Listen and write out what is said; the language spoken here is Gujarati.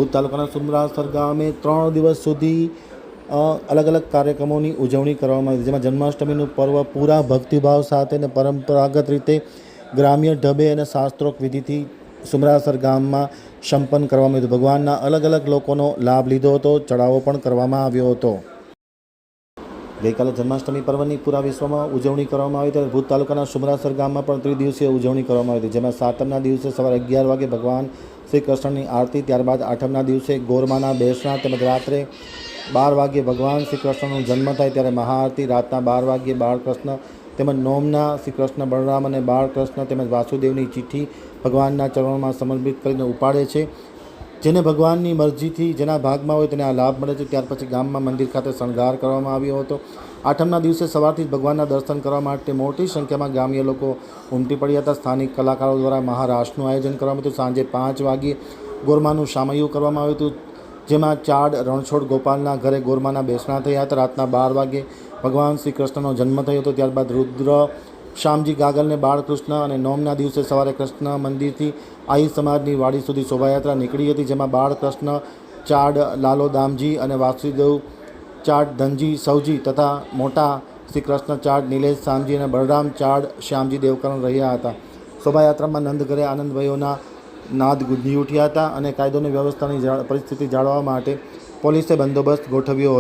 ભુજ તાલુકાના સુમરાસર ગામે 3 દિવસ સુધી અલગ અલગ કાર્યક્રમોની ઉજવણી કરવામાં આવી, જેમાં જન્માષ્ટમીનું પર્વ પૂરા ભક્તિભાવ સાથે અને પરંપરાગત રીતે ગ્રામ્ય ઢબે અને શાસ્ત્રોક્ત વિધિથી સુમરાસર ગામમાં સંપન્ન કરવામાં આવ્યું. ભગવાનના અલગ અલગ લોકોનો લાભ લીધો હતો, ચડાવો પણ કરવામાં આવ્યો હતો. ગઈકાલે જન્માષ્ટમી પર્વની પૂરા વિશ્વમાં ઉજવણી કરવામાં આવી ત્યારે ભુજ તાલુકાના સુમરાસર ગામમાં પણ ત્રિદિવસીય ઉજવણી કરવામાં આવી હતી, જેમાં સાતમના દિવસે સવારે 11 વાગે ભગવાન શ્રી કૃષ્ણની આરતી, ત્યારબાદ આઠમના દિવસે ગોરમાના બેસણા તેમજ રાત્રે 12 વાગ્યે ભગવાન શ્રી કૃષ્ણનો જન્મ થાય ત્યારે મહાઆરતી, રાતના 12 વાગ્યે બાળકૃષ્ણ તેમજ નોમના શ્રી કૃષ્ણ બળરામ અને બાળકૃષ્ણ તેમજ વાસુદેવની ચિઠ્ઠી ભગવાનના ચરણોમાં સમર્પિત કરીને ઉપાડે છે. જેને ભગવાનની મરજીથી જેના ભાગમાં હોય તેને આ લાભ મળે છે. ત્યાર પછી ગામમાં મંદિર ખાતે શણગાર કરવામાં આવ્યો હતો. આઠમના દિવસે સવારથી જ ભગવાનના દર્શન કરવા માટે મોટી સંખ્યામાં ગ્રામ્ય લોકો ઉમટી પડ્યા હતા. સ્થાનિક કલાકારો દ્વારા મહારાસનું આયોજન કરવામાં હતું. સાંજે 5 વાગ્યે ગોરમાનું શામૈયું કરવામાં આવ્યું હતું, જેમાં ચાડ રણછોડ ગોપાલના ઘરે ગોરમાના બેસણા થયા હતા. રાતના 12 વાગ્યે ભગવાન શ્રી કૃષ્ણનો જન્મ થયો હતો. ત્યારબાદ રુદ્ર શ્યામજી ગાગલને બાળકૃષ્ણ અને નોમના દિવસે સવારે કૃષ્ણ મંદિરથી આહિર સમાજની વાડી સુધી શોભાયાત્રા નીકળી હતી, જેમાં બાળકૃષ્ણ ચાડ લાલો દામજી અને વાસુદેવ ચાડ ધનજી સૌજી તથા મોટા શ્રી કૃષ્ણ ચાડ નિલેશ શામજી અને બળરામ ચાડ શ્યામજી દેવકરણ રહ્યા હતા. શોભાયાત્રામાં નંદઘરે આનંદભાઈઓના નાદ ગુંજી ઉઠ્યા હતા અને કાયદો અને વ્યવસ્થાની પરિસ્થિતિ જાળવવા માટે પોલીસે બંદોબસ્ત ગોઠવ્યો હતો.